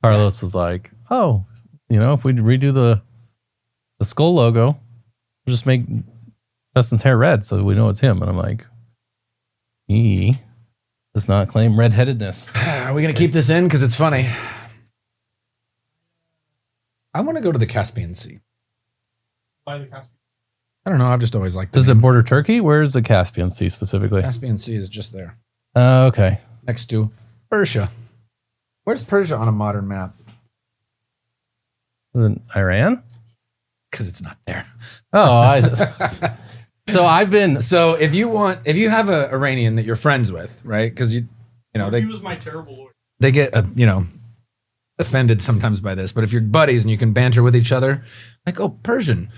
Carlos was like, "Oh, if we redo the skull logo, we'll just make Justin's hair red so we know it's him." And I'm like, he does not claim redheadedness. Are we going to keep this in? Because it's funny. I want to go to the Caspian Sea. By the Caspian. I don't know. I've just always liked it. Does it border Turkey? Where is the Caspian Sea specifically? Caspian Sea is just there. Okay. Next to Persia. Where's Persia on a modern map? Is it Iran? Because it's not there. Oh, So if you have an Iranian that you're friends with, right? Because he was my terrible lawyer. They get offended sometimes by this, but if you're buddies and you can banter with each other, like, oh, Persian,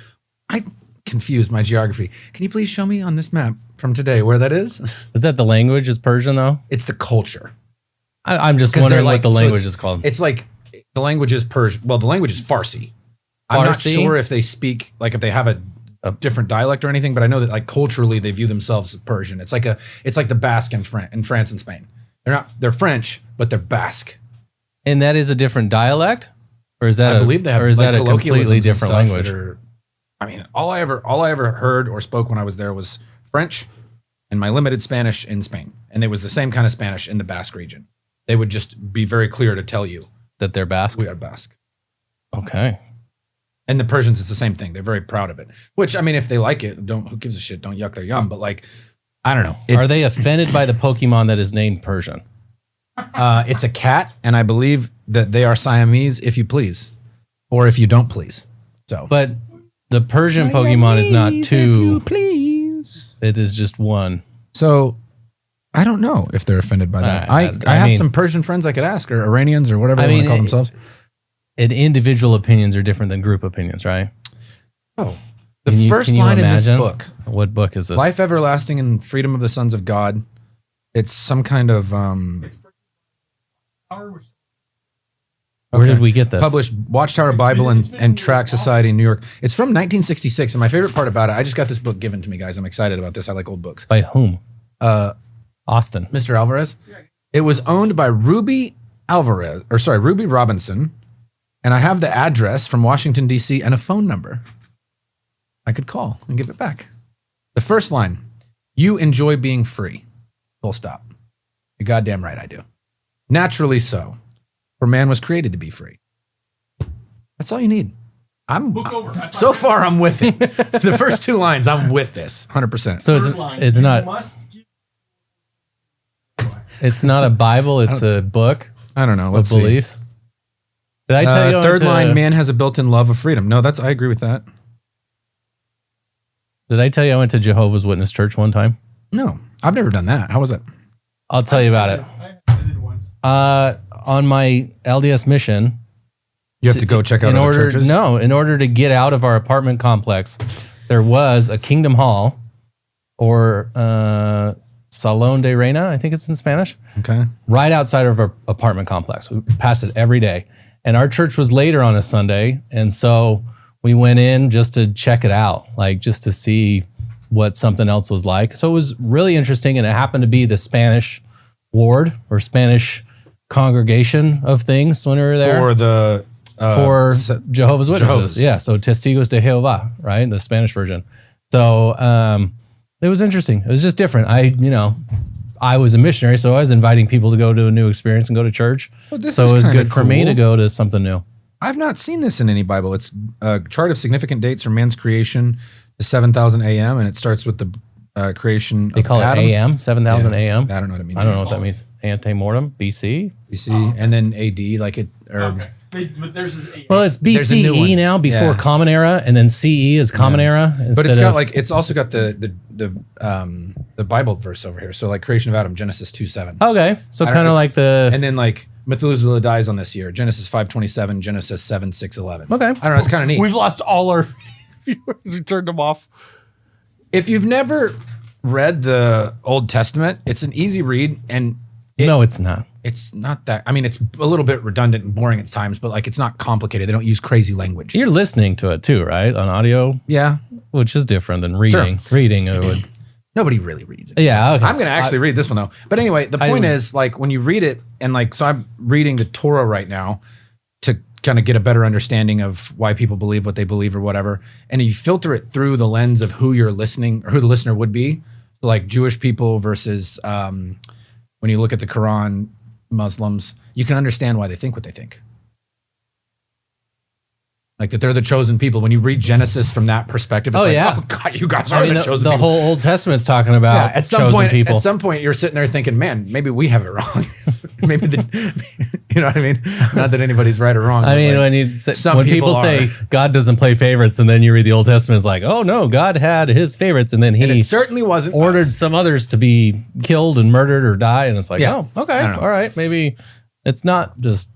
I confused my geography. Can you please show me on this map from today where that is? Is that the language is Persian though? It's the culture. I'm just wondering what the language is called. It's like the language is Persian. Well, the language is Farsi. I'm not sure if they speak, like if they have a different dialect or anything, but I know that like culturally they view themselves as Persian. It's like the Basque in France and Spain. They're French, but they're Basque. And that is a different dialect? Or is that I believe they have, or is like, that a completely different language? All I ever heard or spoke when I was there was French and my limited Spanish in Spain. And it was the same kind of Spanish in the Basque region. They would just be very clear to tell you that they're Basque. We are Basque. Okay. And the Persians, it's the same thing. They're very proud of it. Which, I mean, if they like it, who gives a shit? Don't yuck their yum. But like, I don't know. Are they offended by the Pokemon that is named Persian? It's a cat, and I believe that they are Siamese, if you please, or if you don't please. So, but the Persian Pokemon is not two. If you please, it is just one. So, I don't know if they're offended by that. I have some Persian friends I could ask, or Iranians, or whatever they want to call themselves. And individual opinions are different than group opinions, right? Oh, the first line in this book. What book is this? Life everlasting and freedom of the sons of God. It's some kind of. Where did we get this? Published Watchtower Bible and Tract Society in New York. It's from 1966. And my favorite part about it, I just got this book given to me, guys. I'm excited about this. I like old books. By whom? Austin. Mr. Alvarez. It was owned by Ruby Robinson. And I have the address from Washington, D.C. and a phone number I could call and give it back. The first line, you enjoy being free. Full stop. You're goddamn right I do. Naturally so. For man was created to be free. That's all you need. So far, I'm with it. The first two lines, I'm with this 100%. So it's not a Bible, it's a book. I don't know. Let's see. Beliefs. Did I tell you? Third line, man has a built-in love of freedom. No, I agree with that. Did I tell you I went to Jehovah's Witness Church one time? No, I've never done that. How was it? I'll tell you about it. I did once. On my LDS mission, you have to go check out other churches? No, in order to get out of our apartment complex, there was a Kingdom Hall or Salón de Reina, I think it's in Spanish. Okay. Right outside of our apartment complex. We passed it every day. And our church was later on a Sunday. And so we went in just to check it out, like just to see what something else was like. So it was really interesting. And it happened to be the Spanish ward or Spanish congregation of things when we were there. For Jehovah's Witnesses. Yeah. So Testigos de Jehová, right? The Spanish version. So it was interesting. It was just different. I was a missionary, so I was inviting people to go to a new experience and go to church. So it was good for me to go to something new. I've not seen this in any Bible. It's a chart of significant dates from man's creation to 7,000 AM, and it starts with the creation They call Adam. it AM, 7,000 AM. I don't know what it means. I don't know what that means. Ante-mortem, BC? BC, and then AD, like it. Okay. But there's this Well, it's BCE now, before Common Era, and then CE is Common Era. But it's also got the Bible verse over here. So like creation of Adam, Genesis 2:7. Okay, so kind of like and then like Methuselah dies on this year, Genesis 5:27, Genesis 7:6:11. Okay, I don't know. It's kind of neat. We've lost all our viewers. We turned them off. If you've never read the Old Testament, it's an easy read, and no, it's not. It's not that. I mean, it's a little bit redundant and boring at times, but like it's not complicated. They don't use crazy language. You're listening to it too, right? On audio? Yeah. Which is different than reading. Sure. Reading it would. Nobody really reads it. Yeah. Okay. I'm going to actually read this one though. But anyway, the point is like when you read it and like, so I'm reading the Torah right now. kind of get a better understanding of why people believe what they believe or whatever. And you filter it through the lens of who you're listening, or who the listener would be. So like Jewish people versus when you look at the Quran, Muslims, you can understand why they think what they think. Like that they're the chosen people. When you read Genesis from that perspective, it's oh God, you guys are the chosen people. The whole Old Testament's talking about at some chosen point, people. At some point, you're sitting there thinking, man, maybe we have it wrong. Maybe you know what I mean? Not that anybody's right or wrong. I mean, when people say God doesn't play favorites, and then you read the Old Testament, it's like, oh no, God had his favorites, and then he certainly wasn't ordered some others to be killed and murdered or die, and it's like, oh, okay, all right, maybe it's not just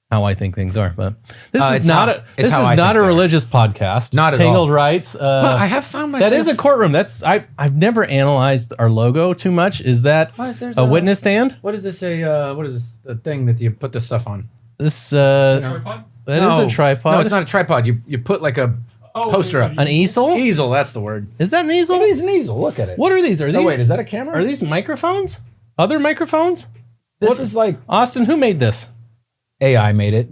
how I think things are, but this is not a religious podcast. Not at Tangled all. Rights. But I have found myself. That is a courtroom. I've never analyzed our logo too much. Is that a witness stand? What is this? What is this? The thing that you put this stuff on? This Tripod? That is a tripod. No, it's not a tripod. You put like a poster up. An easel? Easel, that's the word. Is that an easel? It is an easel. Look at it. What are these? Are these? Oh wait, is that a camera? Are these microphones? Other microphones? This is like Austin. Who made this? AI made it.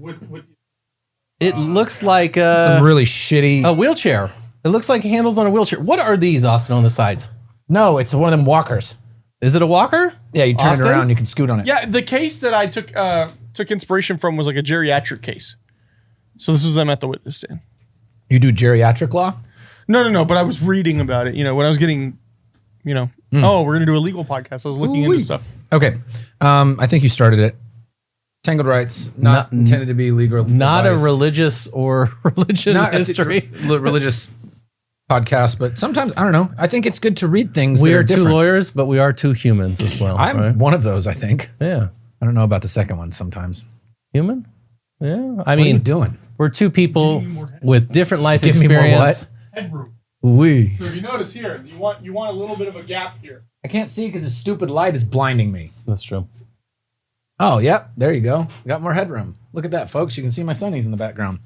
It looks like some really shitty a wheelchair. It looks like handles on a wheelchair. What are these, Austin, on the sides? No, it's one of them walkers. Is it a walker? Yeah, you turn Austin? it around, you can scoot on it. Yeah, the case that I took inspiration from was like a geriatric case. So this was them at the witness stand. You do geriatric law? No. But I was reading about it. You know, when I was getting, oh, we're gonna do a legal podcast. I was looking into stuff. Okay, I think you started it. Tangled Rights, not intended to be legal. Not advice. a religious or religion history. Religious podcast, but sometimes, I don't know. I think it's good to read things We that are different. two lawyers, but we are two humans as well. I'm right? one of those, I think. Yeah. I don't know about the second one sometimes. Human? Yeah. I What are mean, you doing? we're two people with different life Give me more experience. what? Headroom. Oui. So if you notice here, you want a little bit of a gap here. I can't see because the stupid light is blinding me. That's true. Oh, yep. There you go. Got more headroom. Look at that, folks. You can see my sunnies in the background.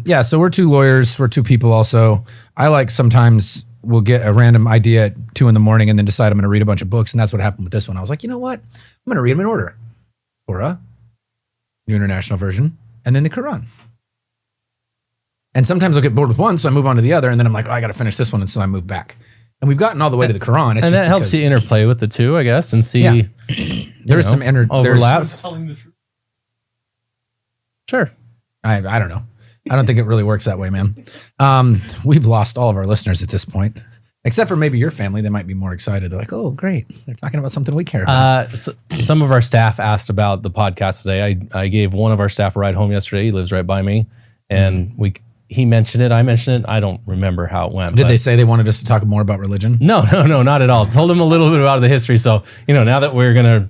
Yeah, so we're two lawyers. We're two people also. I like sometimes we'll get a random idea at 2 a.m. and then decide I'm going to read a bunch of books. And that's what happened with this one. I was like, you know what? I'm going to read them in order. Torah, New International Version, and then the Quran. And sometimes I'll get bored with one, so I move on to the other. And then I'm like, oh, I got to finish this one. And so I move back. And we've gotten all the way to the Quran. It's And that helps you interplay with the two, I guess, and see. Yeah. There's some overlaps. Telling the truth. Sure. I don't know. I don't think it really works that way, man. We've lost all of our listeners at this point, except for maybe your family. They might be more excited. They're like, oh, great. They're talking about something we care about. Some of our staff asked about the podcast today. I gave one of our staff a ride home yesterday. He lives right by me. And he mentioned it. I mentioned it. I don't remember how it went. Did they say they wanted us to talk more about religion? No, not at all. Told them a little bit about the history. So, now that we're going to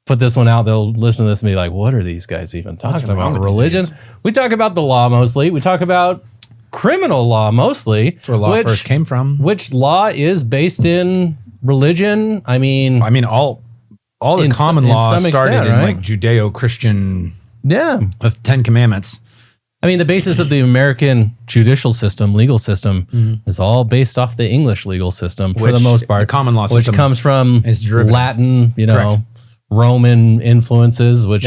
put this one out, they'll listen to this and be like, what are these guys even talking about? Religion? We talk about the law mostly. We talk about criminal law mostly. That's where law first came from. Which law is based in religion. I mean, all the common law started in like Judeo-Christian of 10 Commandments. I mean, the basis of the American judicial system, legal system, is all based off the English legal system for the most part. The common law system, which comes from Latin, Correct. Roman influences, which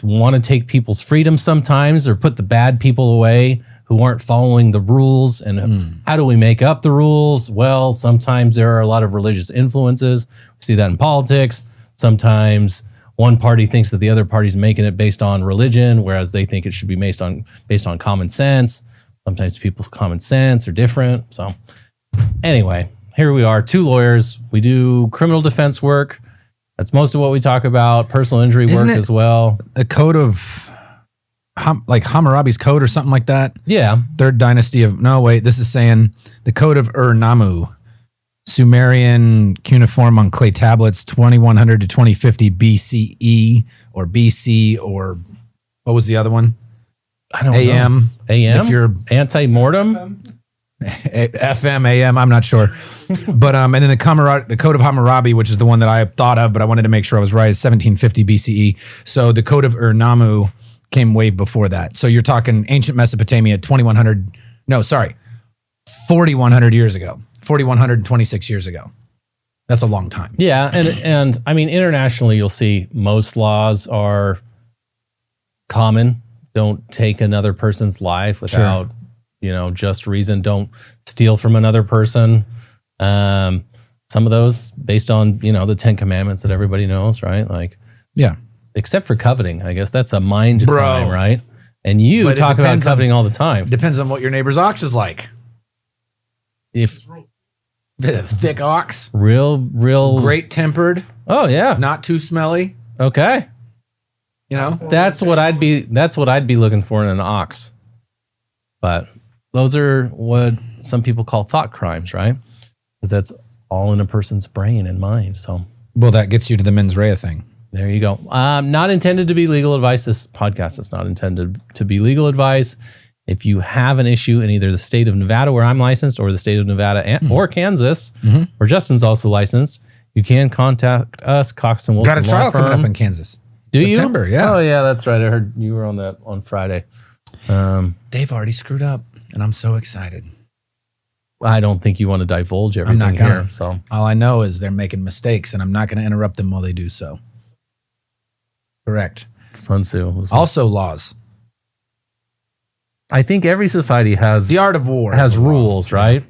want to take people's freedom sometimes or put the bad people away who aren't following the rules. And how do we make up the rules? Well, sometimes there are a lot of religious influences. We see that in politics. Sometimes one party thinks that the other party's making it based on religion, whereas they think it should be based on common sense. Sometimes people's common sense are different. So anyway, here we are, two lawyers. We do criminal defense work. That's most of what we talk about. Personal injury work as well. The code of Hammurabi's code or something like that. Yeah. Third dynasty this is saying the code of Ur-Nammu. Sumerian cuneiform on clay tablets, 2100 to 2050 BCE or BC, or what was the other one? I don't AM. know. AM? If you're anti-mortem? FM, AM, I'm not sure. But and then the Code of Hammurabi, which is the one that I thought of, but I wanted to make sure I was right, is 1750 BCE. So the Code of Ur-Nammu came way before that. So you're talking ancient Mesopotamia, 4,100 years ago. 4,126 years ago. That's a long time. Yeah, and I mean internationally, you'll see most laws are common. Don't take another person's life without, just reason. Don't steal from another person. Some of those based on, the 10 Commandments that everybody knows, right? Like, Yeah. except for coveting, I guess that's a mind Bro. crime, right? And you But it talk about depends coveting all the time. Depends on what your neighbor's ox is like. If Thick ox, real, great tempered, Oh yeah. not too smelly. Okay. That's what I'd be looking for in an ox. But those are what some people call thought crimes, right? Because that's all in a person's brain and mind. So well, that gets you to the mens rea thing. there you go. Not intended to be legal advice. This podcast is not intended to be legal advice. If you have an issue in either the state of Nevada, where I'm licensed, or the state of Nevada or Kansas, where Justin's also licensed, you can contact us, Cox and Wilson Got a trial Law Firm. coming up in Kansas. Do September, you? yeah. Oh yeah, that's right. I heard you were on that on Friday. They've already screwed up, and I'm so excited. I don't think you want to divulge everything not gonna. here. So All I know is they're making mistakes, and I'm not going to interrupt them while they do so. Correct. Sun Tzu was Also, laws. I think every society has The art of war has is a law. rules, right?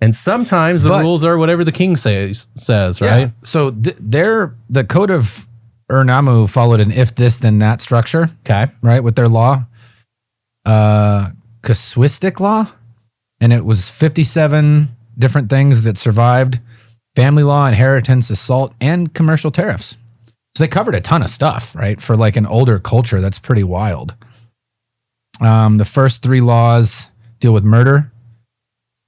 And sometimes the But- rules are whatever the king says, right? Yeah. So the code of Urnamu followed an if this then that structure, Okay. right? With their law, casuistic law, and it was 57 different things that survived: family law, inheritance, assault, and commercial tariffs. So they covered a ton of stuff, right? For like an older culture, that's pretty wild. The first 3 laws deal with murder.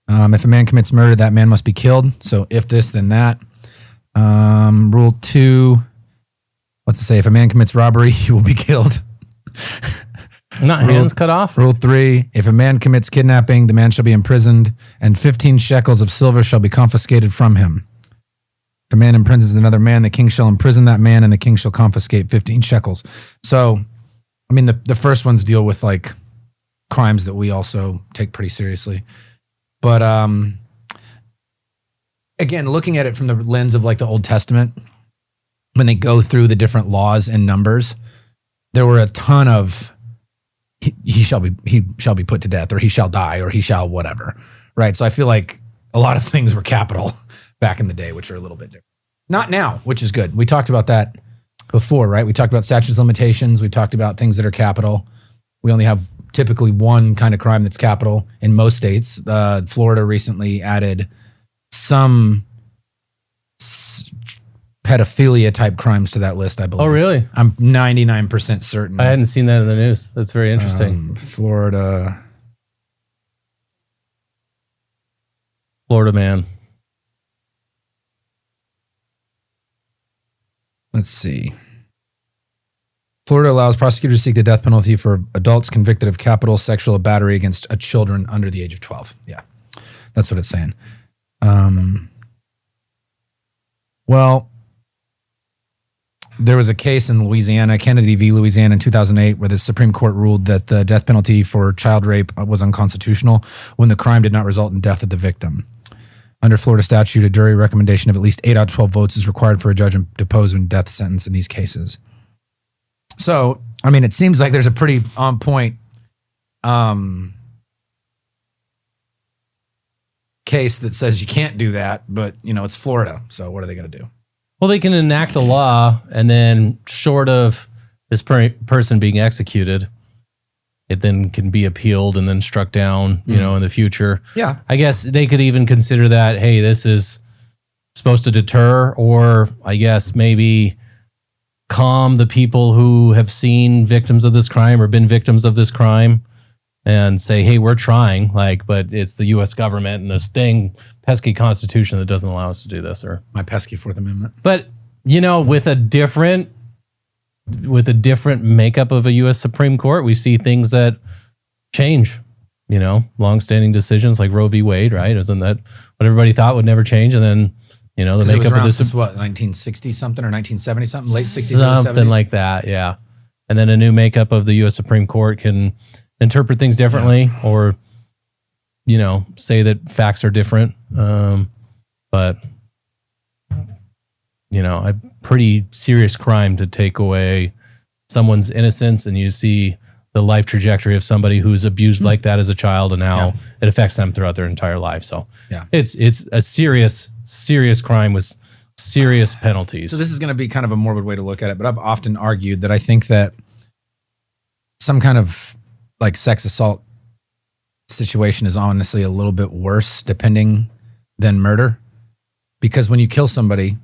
If a man commits murder, that man must be killed. So if this, then that. Rule 2, what's it say? If a man commits robbery, he will be killed. Not hands cut off. Rule 3, if a man commits kidnapping, the man shall be imprisoned, and 15 shekels of silver shall be confiscated from him. If a man imprisons another man, the king shall imprison that man, and the king shall confiscate 15 shekels. So, I mean, the first ones deal with like crimes that we also take pretty seriously. But again, looking at it from the lens of like the Old Testament, when they go through the different laws and numbers, there were a ton of he shall be put to death, or he shall die, or he shall whatever. Right. So I feel like a lot of things were capital back in the day, which are a little bit different. Not now, which is good. We talked about that before, right? We talked about statutes of limitations. We talked about things that are capital. We only have typically one kind of crime that's capital in most states. Florida recently added some pedophilia type crimes to that list, I believe. Oh, really? I'm 99% certain. I hadn't seen that in the news. That's very interesting. Florida Man. Let's see. Florida allows prosecutors to seek the death penalty for adults convicted of capital sexual battery against a children under the age of 12. Yeah, that's what it's saying. Well, there was a case in Louisiana, Kennedy v. Louisiana in 2008, where the Supreme Court ruled that the death penalty for child rape was unconstitutional when the crime did not result in death of the victim. Under Florida statute, a jury recommendation of at least 8 out of 12 votes is required for a judge to depose a death sentence in these cases. So, I mean, it seems like there's a pretty on point case that says you can't do that, but, it's Florida. So what are they going to do? Well, they can enact a law, and then short of this person being executed, it then can be appealed and then struck down, in the future. Yeah. I guess they could even consider that, hey, this is supposed to deter, or I guess maybe calm the people who have seen victims of this crime or been victims of this crime and say, hey, we're trying, but it's the U.S. government and this pesky constitution that doesn't allow us to do this. Or My pesky Fourth Amendment. But, with a different makeup of a U.S. Supreme Court, we see things that change, longstanding decisions like Roe v. Wade, right? Isn't that what everybody thought would never change? And then, the makeup of this is what, 1960 something or 1970 something, late 60s, something like that, yeah. And then a new makeup of the U.S. Supreme Court can interpret things differently, or say that facts are different. But a pretty serious crime to take away someone's innocence and you see the life trajectory of somebody who's abused like that as a child and how it affects them throughout their entire life. So it's a serious crime with serious penalties. So this is going to be kind of a morbid way to look at it, but I've often argued that I think that some kind of like sex assault situation is honestly a little bit worse depending than murder, because when you kill somebody,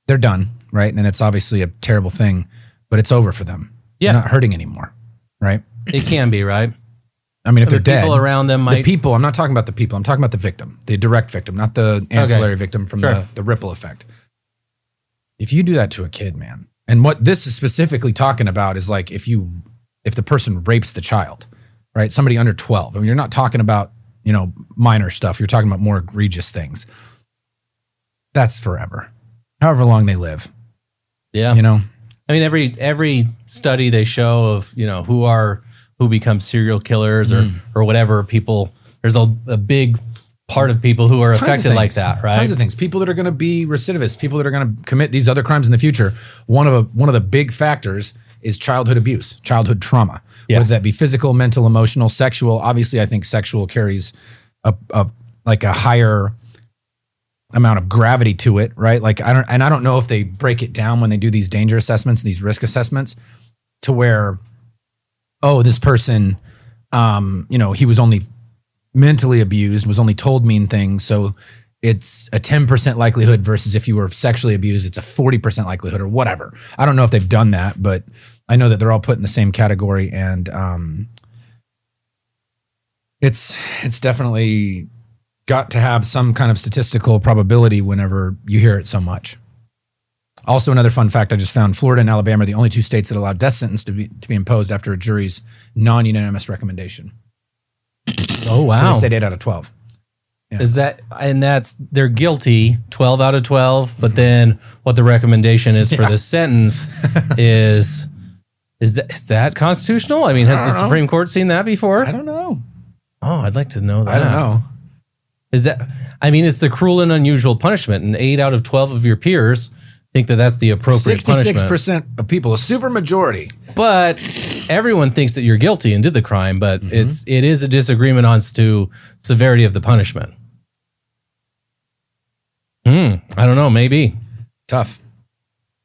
they're done, right? And it's obviously a terrible thing, but it's over for them. They're not hurting anymore, right? It can be, right? I mean, if they're dead, people around them might. The people, I'm not talking about the people. I'm talking about the victim, the direct victim, not the ancillary victim from the ripple effect. If you do that to a kid, man, and what this is specifically talking about is like if the person rapes the child, right? Somebody under 12. I mean, you're not talking about, minor stuff. You're talking about more egregious things. That's forever. However long they live. Yeah. I mean, every study they show of, who become serial killers or whatever people, there's a big part of people who are affected like that, right? Tons of things. People that are going to be recidivists, people that are going to commit these other crimes in the future. One of the big factors is childhood abuse, childhood trauma. Yes. Whether that be physical, mental, emotional, sexual. Obviously, I think sexual carries a higher amount of gravity to it, right? Like I don't know if they break it down when they do these danger assessments, these risk assessments, to where, this person, he was only mentally abused, was only told mean things, so it's a 10% likelihood versus if you were sexually abused, it's a 40% likelihood or whatever. I don't know if they've done that, but I know that they're all put in the same category, and it's definitely got to have some kind of statistical probability whenever you hear it so much. Also, another fun fact I just found: Florida and Alabama are the only two states that allow death sentence to be imposed after a jury's non-unanimous recommendation. Oh, wow. They said 8 out of 12. Yeah. They're guilty 12 out of 12, but then what the recommendation is for the sentence is that constitutional? I mean, has the Supreme Court seen that before? I don't know. Oh, I'd like to know that. I don't know. It's the cruel and unusual punishment, and 8 out of 12 of your peers think that that's the appropriate punishment. 66% of people, a super majority. But everyone thinks that you're guilty and did the crime, but it is a disagreement on to severity of the punishment. I don't know, maybe. Tough.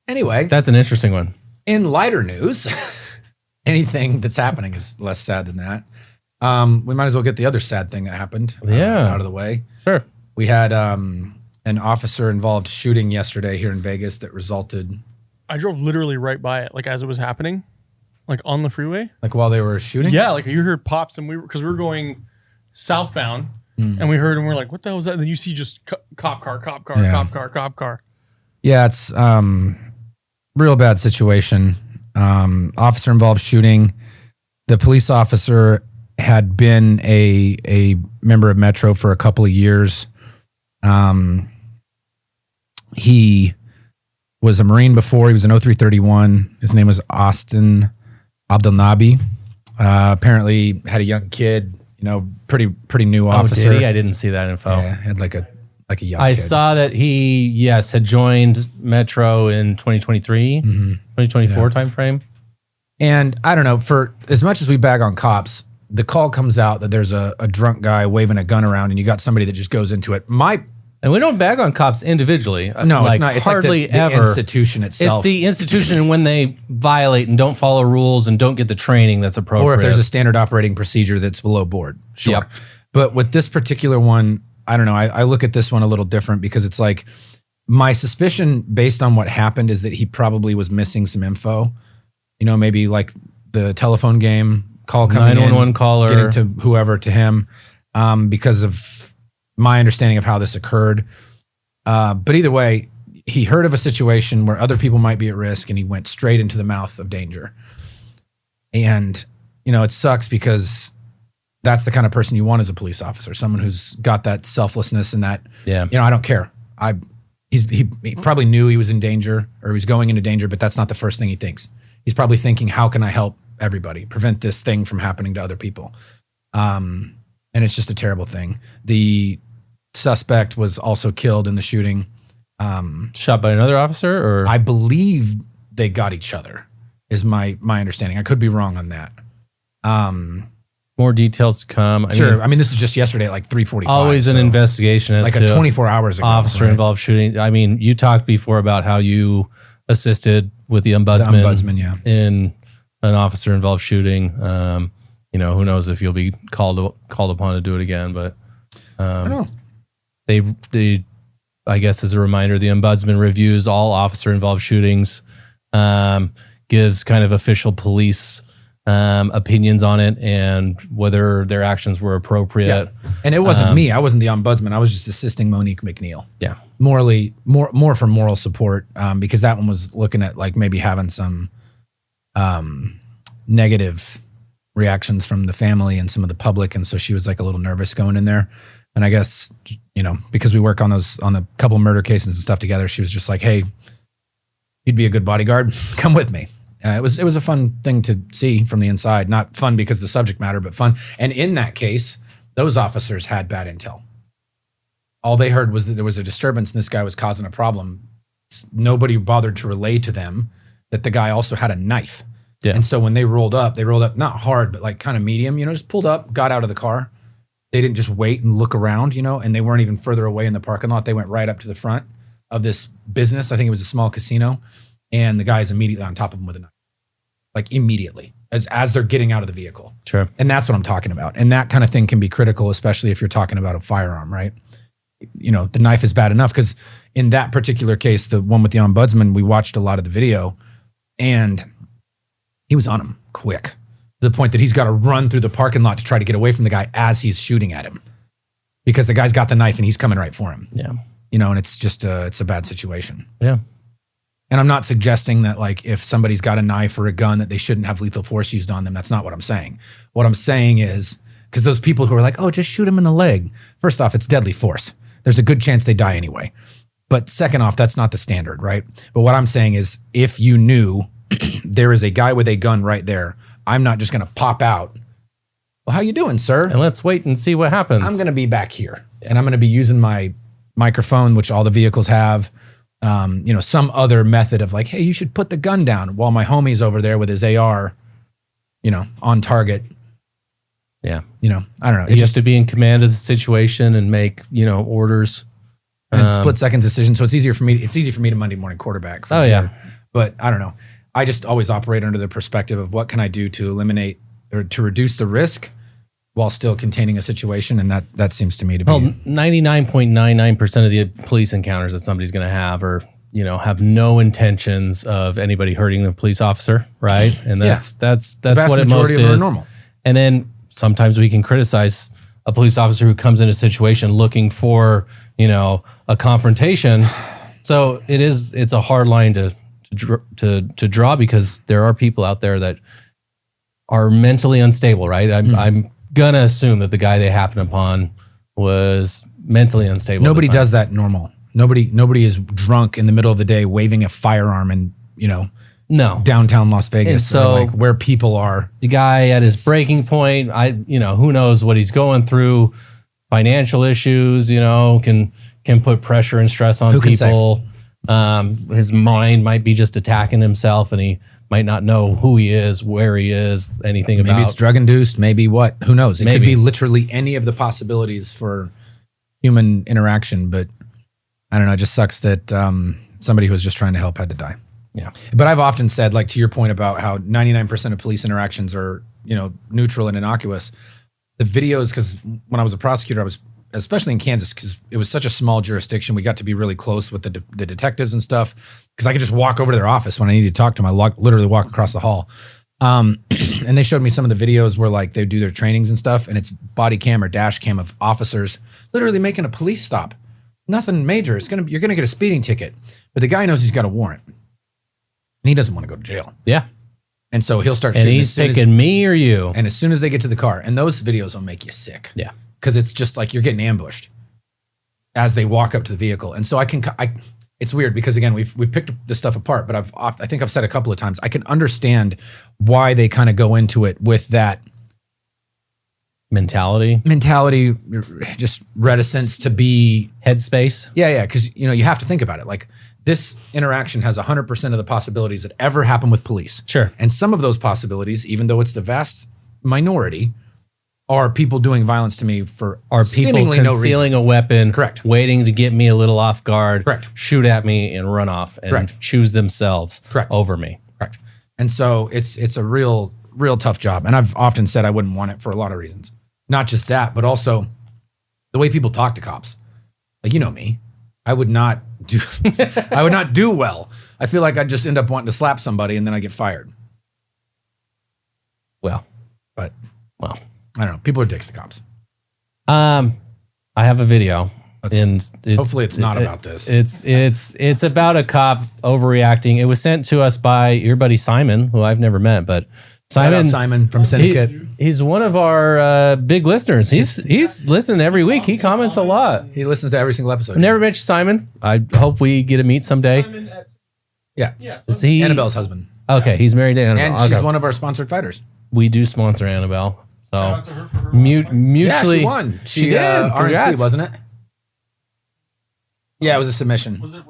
Anyway. That's an interesting one. In lighter news, anything that's happening is less sad than that. We might as well get the other sad thing that happened out of the way. Sure. We had an officer-involved shooting yesterday here in Vegas that resulted... I drove literally right by it, like as it was happening, like on the freeway. Like while they were shooting? Yeah, like you heard pops, and we were going southbound, and we heard, and we're like, what the hell was that? And then you see just cop car. Yeah, it's real bad situation. Officer-involved shooting. The police officer had been a member of Metro for a couple of years. He was a Marine before. He was an 0331. His name was Austin Abdelnabi. Apparently had a young kid, pretty new officer. Did he? I didn't see that info. Yeah, had like a young I kid. saw that he, had joined Metro in 2023, 2024 timeframe. And I don't know, for as much as we bag on cops, the call comes out that there's a drunk guy waving a gun around and you got somebody that just goes into it. And we don't bag on cops individually. No, it's not. It's hardly like the ever. institution itself. It's the institution and when they violate and don't follow rules and don't get the training that's appropriate. Or if there's a standard operating procedure that's below board. Sure. Yep. But with this particular one, I don't know. I look at this one a little different because it's like my suspicion based on what happened is that he probably was missing some info. Maybe like the telephone game call coming 911 caller. Getting to whoever to him because of my understanding of how this occurred. But either way, he heard of a situation where other people might be at risk and he went straight into the mouth of danger. And, it sucks because that's the kind of person you want as a police officer, someone who's got that selflessness and that, I don't care. He probably knew he was in danger or he was going into danger, but that's not the first thing he thinks. He's probably thinking, how can I help everybody, prevent this thing from happening to other people? And it's just a terrible thing. The suspect was also killed in the shooting. Shot by another officer, or I believe they got each other. is my understanding. I could be wrong on that. More details to come. I mean, this is just yesterday at like 3:45. Always an investigation as like to 24 hours ago. Officer involved shooting. I mean, you talked before about how you assisted with the ombudsman, in an officer involved shooting. Who knows if you'll be called upon to do it again, but I don't know. They I guess as a reminder, the ombudsman reviews all officer involved shootings, gives kind of official police opinions on it and whether their actions were appropriate. Yeah. And it wasn't me. I wasn't the ombudsman. I was just assisting Monique McNeil. Yeah. More for moral support, because that one was looking at like maybe having some negative reactions from the family and some of the public. And so she was like a little nervous going in there. And I guess, because we work on a couple murder cases and stuff together, she was just like, hey, you'd be a good bodyguard. Come with me. It was a fun thing to see from the inside. Not fun because of the subject matter, but fun. And in that case, those officers had bad intel. All they heard was that there was a disturbance and this guy was causing a problem. Nobody bothered to relay to them that the guy also had a knife. Yeah. And so when they rolled up not hard, but like kind of medium, just pulled up, got out of the car. They didn't just wait and look around, and they weren't even further away in the parking lot. They went right up to the front of this business. I think it was a small casino. And the guy's immediately on top of him with a knife. Like immediately as they're getting out of the vehicle. Sure. And that's what I'm talking about. And that kind of thing can be critical, especially if you're talking about a firearm, right? The knife is bad enough because in that particular case, the one with the ombudsman, we watched a lot of the video and he was on him quick to the point that he's got to run through the parking lot to try to get away from the guy as he's shooting at him because the guy's got the knife and he's coming right for him. Yeah. And it's just it's a bad situation. Yeah. And I'm not suggesting that like if somebody's got a knife or a gun that they shouldn't have lethal force used on them. That's not what I'm saying. What I'm saying is because those people who are like, oh, just shoot him in the leg. First off, it's deadly force. There's a good chance they die anyway. But second off, that's not the standard, right? But what I'm saying is if you knew there is a guy with a gun right there, I'm not just going to pop out. Well, how you doing, sir? And let's wait and see what happens. I'm going to be back here and I'm going to be using my microphone, which all the vehicles have. Some other method of like, hey, you should put the gun down while my homie's over there with his AR, on target. Yeah. I don't know. You have to be in command of the situation and make, orders. And it's split second decision. So it's easy for me to Monday morning quarterback. Yeah. But I don't know. I just always operate under the perspective of what can I do to eliminate or to reduce the risk while still containing a situation. And that seems to me to be 99.99% of the police encounters that somebody's going to have are, have no intentions of anybody hurting the police officer. Right. And that's what it most is. Normal. And then sometimes we can criticize a police officer who comes in a situation looking for, a confrontation. So it's a hard line to draw because there are people out there that are mentally unstable, right? I'm gonna assume that the guy they happened upon was mentally unstable. Nobody does that normal. Nobody is drunk in the middle of the day waving a firearm in, no downtown Las Vegas. So or like where people are. The guy at his breaking point, who knows what he's going through, financial issues, can put pressure and stress on people. His mind might be just attacking himself and he might not know who he is, where he is, anything about. Maybe it's drug induced, maybe what, who knows? It could be literally any of the possibilities for human interaction, but I don't know. It just sucks that somebody who was just trying to help had to die. Yeah. But I've often said, like to your point about how 99% of police interactions are, neutral and innocuous. The videos, because when I was a prosecutor, I was, especially in Kansas, because it was such a small jurisdiction, we got to be really close with the detectives and stuff, because I could just walk over to their office when I needed to talk to them. I literally walk across the hall. And they showed me some of the videos where like they do their trainings and stuff, and it's body cam or dash cam of officers literally making a police stop. Nothing major. You're gonna get a speeding ticket, but the guy knows he's got a warrant, and he doesn't want to go to jail. Yeah. And so he'll start shooting. And he's picking me or you. And as soon as they get to the car, and those videos will make you sick. Yeah. Because it's just like you're getting ambushed as they walk up to the vehicle. And so it's weird because again, we've picked this stuff apart, but I think I've said a couple of times, I can understand why they kind of go into it with that mentality, just reticence to be headspace. Yeah. Cause you have to think about it. Like this interaction has 100% of the possibilities that ever happen with police. Sure. And some of those possibilities, even though it's the vast minority, are people doing violence to me for Are people seemingly no concealing reason. a weapon, Correct. waiting to get me a little off guard, Correct. shoot at me and run off and Correct. choose themselves Correct. over me. Correct. And so it's a real tough job. And I've often said I wouldn't want it for a lot of reasons. Not just that, but also the way people talk to cops. Like, you know me, I would not do well. I feel like I'd just end up wanting to slap somebody and then I get fired. Well, But well. I don't know. People are dicks to cops. I have a video. And Hopefully it's not about this. It's about a cop overreacting. It was sent to us by your buddy Simon, who I've never met, but Shout out Simon from Syndicate. He's one of our big listeners. He's listening every week. He comments a lot. He listens to every single episode. I've never met Simon. I hope we get to meet someday. Yeah. Is he Annabelle's husband. Okay, he's married to Annabelle. And she's Okay. one of our sponsored fighters. We do sponsor Annabelle. So out to her for her mutually, Yeah, she won. She did. RNC, Congrats. wasn't it? Yeah, it was a submission. Was it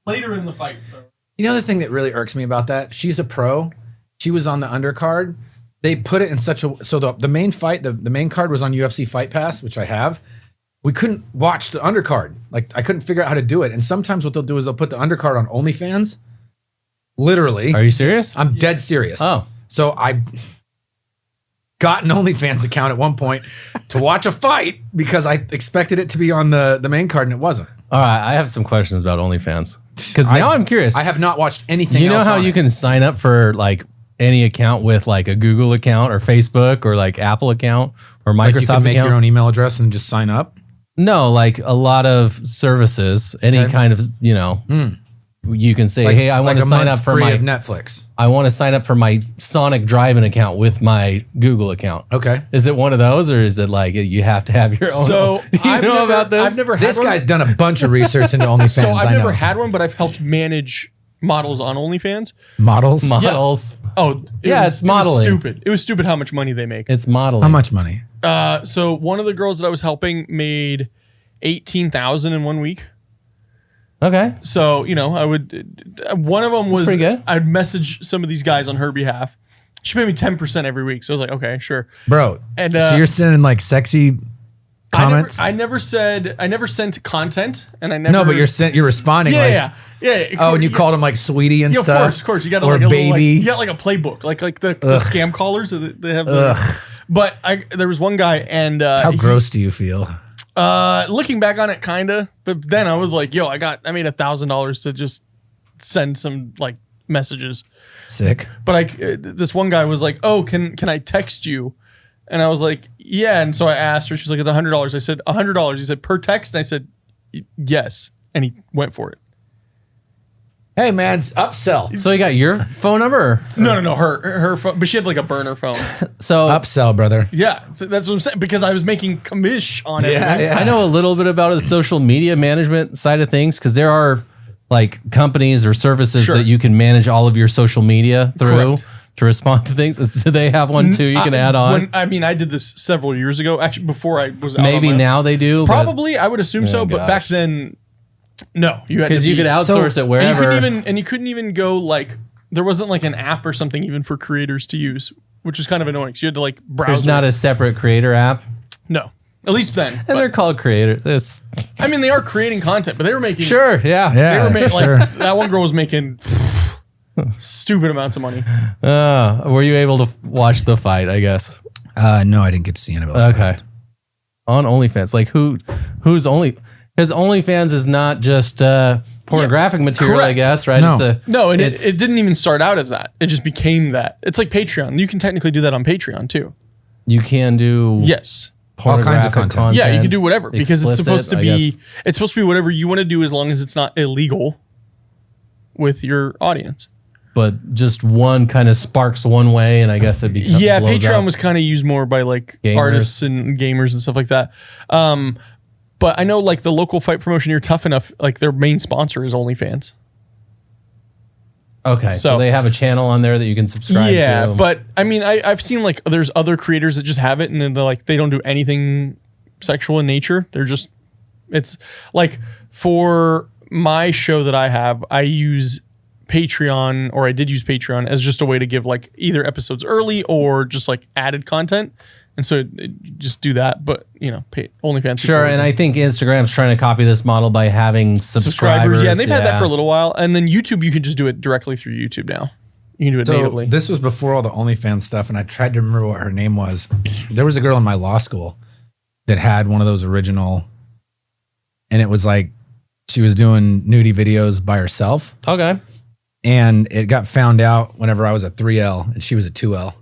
later in the fight, though? You know the thing that really irks me about that? She's a pro. She was on the undercard. They put it in such a so the main fight, the main card was on UFC Fight Pass, which I have. We couldn't watch the undercard. Like I couldn't figure out how to do it. And sometimes what they'll do is they'll put the undercard on OnlyFans. Literally. Are you serious? I'm dead serious. Oh. So I got an OnlyFans account at one point to watch a fight because I expected it to be on the main card and it wasn't. All right, I have some questions about OnlyFans because now I'm curious. I have not watched anything You know else how on you it. can sign up for like any account with like a Google account or Facebook or like Apple account or Microsoft Like you can make account? your own email address and just sign up? No, like a lot of services, any kind of, you can say, hey, I want to sign up for free my of Netflix. I want to sign up for my Sonic driving account with my Google account. Okay. Is it one of those or is it like you have to have your own? So Do you know about this? I've never had This one. guy's done a bunch of research into OnlyFans. So I've I never know. had one, but I've helped manage models on OnlyFans. Models. Models. Oh, It's modeling. It was stupid. It was stupid how much money they make. It's modeling. How much money? So one of the girls that I was helping made 18,000 in 1 week. Okay. So, I would, one of them was, pretty good. I'd message some of these guys on her behalf. She paid me 10% every week. So I was like, okay, sure. Bro, And, so you're sending like sexy comments? I never sent content and I never. No, but you're responding like, Yeah. oh, and you called him like sweetie and Yeah, stuff? of course. You got or like a baby. little, you got like a playbook, like the scam callers that they have. But there was one guy, and How gross do you feel? looking back on it, kinda. But then I was like, yo, I made $1,000 to just send some like messages. Sick. But this one guy was like, oh, can I text you? And I was like, yeah. And so I asked her. She's like, it's $100. I said, $100. He said, per text. And I said, yes. And he went for it. Hey, man, it's upsell. So you got your phone number? No. Her phone, but she had like a burner phone. So Upsell, brother. Yeah, so that's what I'm saying, because I was making commish on it. Yeah. I know a little bit about the social media management side of things because there are like companies or services Sure. that you can manage all of your social media through Correct. to respond to things. Do they have one too? You can add on. I did this several years ago, actually before I was out Maybe on my own. now they do. but- Probably, I would assume so, but back gosh. then, no. You had because to you be- could outsource it wherever. and you couldn't even go like, there wasn't like an app or something even for creators to use, which was kind of annoying. So you had to like browse. There's not a separate creator app, no, at least then. and they're called creators. This I mean, they are creating content, but they were making sure, yeah. They were making sure. like that one girl was making stupid amonts of money. Were you able to watch the fight? I guess. No, I didn't get to see Annabelle. Okay. On OnlyFans, like who's only because OnlyFans is not just pornographic material, I correct. guess, right? No. No, and It's- it didn't even start out as that. It just became that. It's like Patreon. You can technically do that on Patreon too. You can do Yes. All kinds of pornographic content. Yeah, you can do whatever because it's explicit, supposed to I be guess. it's supposed to be whatever you want to do as long as it's not illegal with your audience. but just one kind of sparks one way, and I guess it becomes Yeah, blows Patreon up. was kind of used more by like Gamers. artists and gamers and stuff like that. But I know like the local fight promotion, You're Tough Enough, like their main sponsor is OnlyFans. Okay, so So- they have a channel on there that you can subscribe Yeah, to. but I mean, I've seen like there's other creators that just have it and then they're like they don't do anything sexual in nature. They're just it's like for my show that I have, I use Patreon, or I did use Patreon as just a way to give like either episodes early or just like added content. And so just do that, but OnlyFans. Sure, and I think Instagram's trying to copy this model by having subscribers. Yeah, and they've had that for a little while. And then YouTube, you can just do it directly through YouTube now. You can do it natively. This was before all the OnlyFans stuff, and I tried to remember what her name was. There was a girl in my law school that had one of those original, and it was like she was doing nudie videos by herself. Okay. And it got found out whenever I was at 3L and she was at 2L.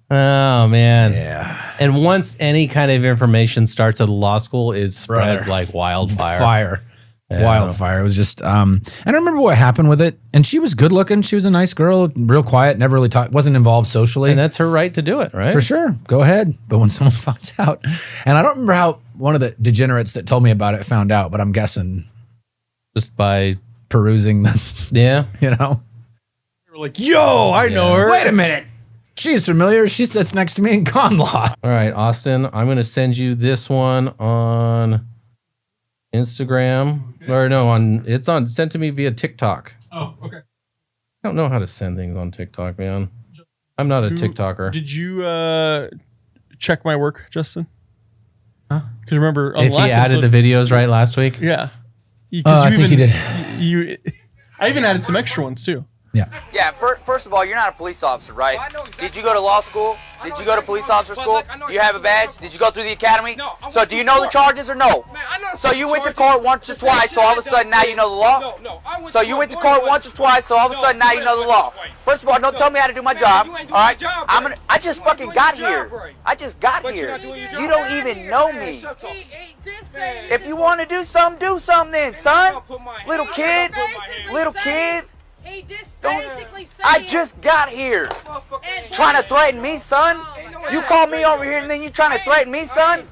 Oh, man. Yeah. And once any kind of information starts at a law school, it spreads like wildfire. Wildfire. It was just, I don't remember what happened with it. And she was good looking. She was a nice girl, real quiet, never really talked, wasn't involved socially. And that's her right to do it, right? For sure. Go ahead. But when someone finds out, and I don't remember how one of the degenerates that told me about it found out, but I'm guessing just by perusing the, yeah, you know, they were like, yo, I know her. Wait a minute. She's familiar. She sits next to me in con law. All right, Austin, I'm going to send you this one on Instagram. Okay. Or no, it's sent to me via TikTok. Oh, okay. I don't know how to send things on TikTok, man. I'm not a TikToker. Did you check my work, Justin? Huh? Because remember, on if the last he added episode, the videos right last week? Yeah. I think you did. I even added some extra ones too. Yeah. Yeah, first of all, you're not a police officer, right? Well, exactly. Did you go to law school? Did you go to police officer school? You have a badge? Did you go through the academy? No. So do you know the charges or no? Man, I know. So you went to court once or twice, so all of a sudden now you know the law? No. So you went to court once or twice, so all of a sudden now you know the law. First of all, don't tell me how to do my job. All right? I just fucking got here. I just got here. You don't even know me. If you want to do something then, son. Little kid. He just basically said, I just got here. Trying to threaten me, son? You call me over here and then you trying to threaten me, son?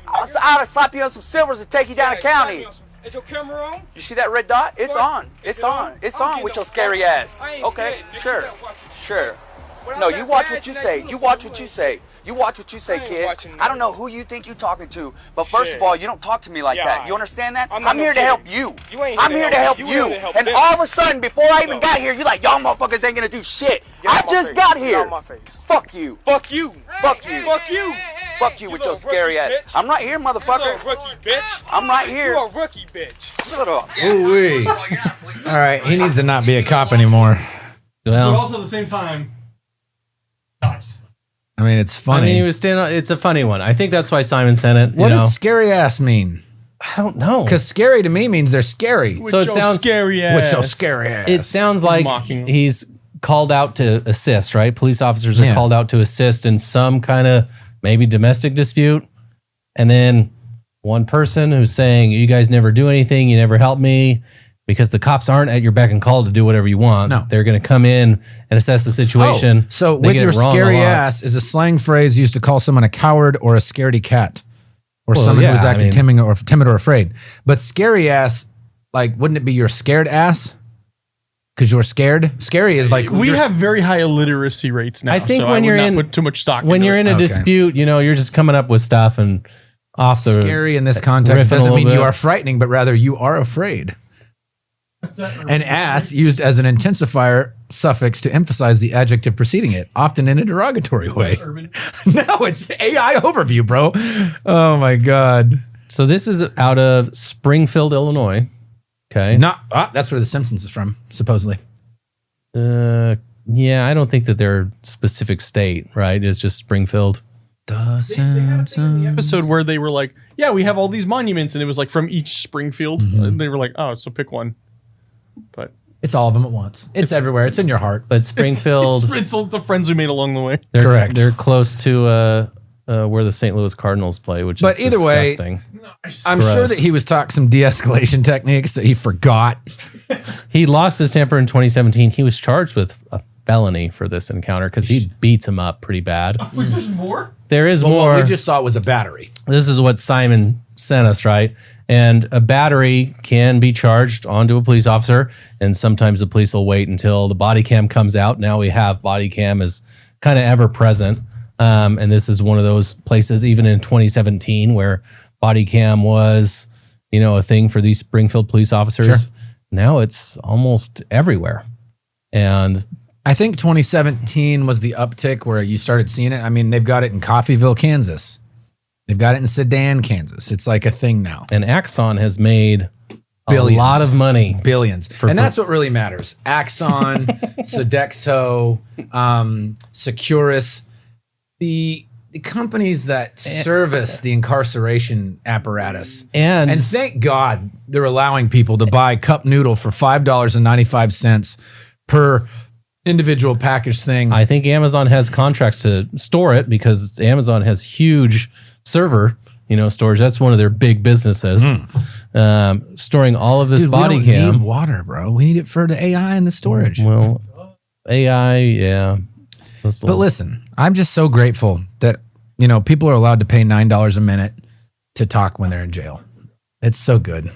I'll slap you on some silvers and take you down the county. Is your camera on? You see that red dot? It's on. It's on. It's on with your scary ass. Okay, sure. No, you watch what you say. You watch what you say. You watch what you say, kid. I don't know who you think you're talking to, but first of all, you don't talk to me like that. You understand that? I'm here to help you. I'm here to help you. And all of a sudden, before I even got here, you're like, y'all motherfuckers ain't gonna do shit. I just got here. Fuck you. Fuck you. Fuck you. Fuck you. Fuck you with your scary ass. I'm right here, motherfucker. You're a rookie, bitch. I'm right here. You're a rookie, bitch. Shut up. Ooh-wee. All right, he needs to not be a cop anymore. But Well, also at the same time, nice. I mean, it's I funny. mean, he was standing. It's a funny one. I think that's why Simon sent it. What does scary ass mean? I don't know. Because scary to me means they're scary. So it sounds scary ass. Which so scary ass. It sounds like mocking. he's called out to assist, right? Police officers are called out to assist in some kind of maybe domestic dispute. And then one person who's saying, you guys never do anything, you never help me, because the cops aren't at your beck and call to do whatever you want. No. They're going to come in and assess the situation. So They with get your it wrong a scary lot. ass is a slang phrase used to call someone a coward or a scaredy cat. Or Well, someone yeah, who was I acting mean- timid or afraid. But scary ass, like, wouldn't it be your scared ass? Because you're scared? Scary is like... We you're- have very high illiteracy rates now. I think so when I you're would in- not put too much stock When into you're it. in a Okay. dispute, you're just coming up with stuff and off the... Scary in this context riffing a doesn't little mean you bit. are frightening, but rather you are afraid. An ass used as an intensifier suffix to emphasize the adjective preceding it, often in a derogatory way. No, it's AI overview, bro. Oh my God. So this is out of Springfield, Illinois. Okay. That's where The Simpsons is from, supposedly. Yeah, I don't think that they're specific state, right? It's just Springfield. The Simpsons. Episode where they were like, yeah, we have all these monuments, and it was like from each Springfield. And they were like, oh, so pick one. But It's all of them at once. It's everywhere. It's in your heart. But Springfield, it's the friends we made along the way. Correct. They're close to where the St. Louis Cardinals play, which But is either way, disgusting. I'm Gross. sure that he was taught some de-escalation techniques that he forgot. He lost his temper in 2017. He was charged with a felony for this encounter because he beats him up pretty bad. Wait, there's more? There is Well, more. what we just saw was a battery. This is what Simon sent us, right? And a battery can be charged onto a police officer, and sometimes the police will wait until the body cam comes out. Now we have body cam as kind of ever present. And this is one of those places, even in 2017, where body cam was, a thing for these Springfield police officers. Sure. Now it's almost everywhere. And I think 2017 was the uptick where you started seeing it. I mean, they've got it in Coffeyville, Kansas. They've got it in Sedan, Kansas. It's like a thing now. and Axon has made Billions. a lot of money. Billions. And that's what really matters. Axon, Sodexo, Securus, the companies that service the incarceration apparatus. And thank God they're allowing people to buy cup noodle for $5.95 per individual package thing. I think Amazon has contracts to store it because Amazon has huge server, storage. That's one of their big businesses. Storing all of this Dude, body we don't cam. need water, bro. We need it for the AI and the storage. Well, AI, yeah. But listen, I'm just so grateful that, people are allowed to pay $9 a minute to talk when they're in jail. It's so good.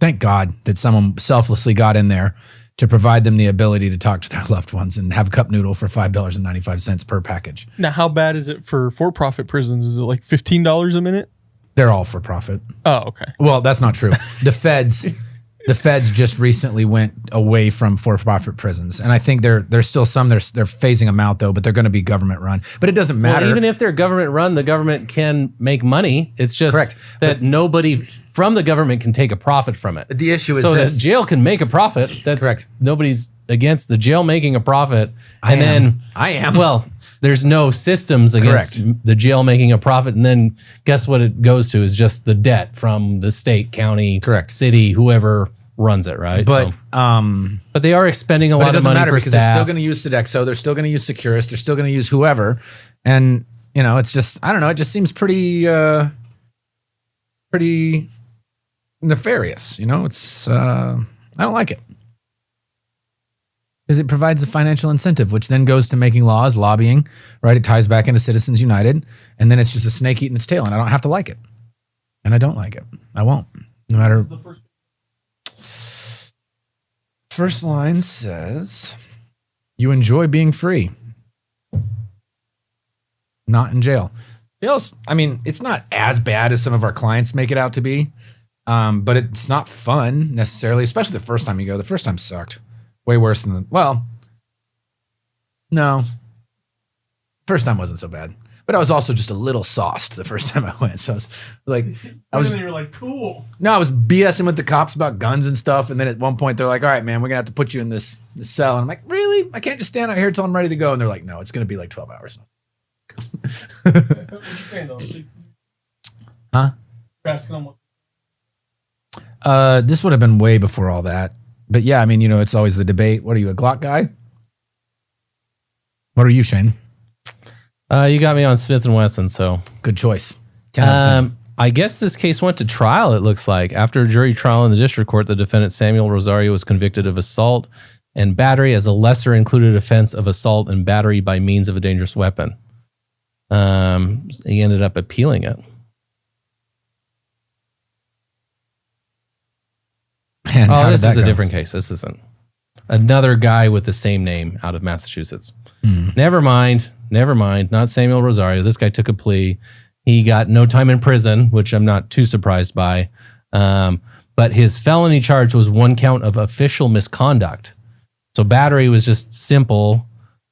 Thank God that someone selflessly got in there to provide them the ability to talk to their loved ones and have cup noodle for $5.95 per package. Now, how bad is it for for-profit prisons? Is it like $15 a minute? They're all for profit. Oh, okay. Well, that's not true. The feds just recently went away from for-profit prisons, and I think there's still some. They're phasing them out though, but they're going to be government run. But it doesn't matter. Well, even if they're government run, the government can make money. It's just Correct. that nobody from the government can take a profit from it. The issue is so this. that jail can make a profit. That's Correct. Nobody's against the jail making a profit. I am. Well, there's no systems against Correct. the jail making a profit. And then guess what it goes to is just the debt from the state, county, Correct. city, whoever runs it, right? But But they are expending a But it lot of doesn't money matter for because they're staff. still going to use Sodexo. They're still going to use Securus. They're still going to use whoever. And, it's just, I don't know. It just seems pretty nefarious. It's, I don't like it. Because it provides a financial incentive, which then goes to making laws, lobbying, right? It ties back into Citizens United. And then it's just a snake eating its tail. And I don't have to like it. And I don't like it. I won't. No matter. First line says, you enjoy being free. Not in jail. Jail's, it's not as bad as some of our clients make it out to be. But it's not fun necessarily, especially the first time you go. The first time sucked. Way worse than no. First time wasn't so bad. But I was also just a little sauced the first time I went. So I was like, You're like, cool. No, I was BSing with the cops about guns and stuff. And then at one point they're like, all right, man, we're going to have to put you in this cell. And I'm like, really? I can't just stand out here until I'm ready to go. And they're like, no, it's going to be like 12 hours. Huh? This would have been way before all that. But yeah, it's always the debate. What are you, a Glock guy? What are you, Shane? You got me on Smith & Wesson, so. Good choice. 10 out of 10. I guess this case went to trial, it looks like. After a jury trial in the district court, the defendant Samuel Rosario was convicted of assault and battery as a lesser included offense of assault and battery by means of a dangerous weapon. He ended up appealing it. Man, how This did is that a go? different case. This isn't. Another guy with the same name out of Massachusetts. Never mind. Not Samuel Rosario. This guy took a plea. He got no time in prison, which I'm not too surprised by. But his felony charge was 1 count of official misconduct. So battery was just simple.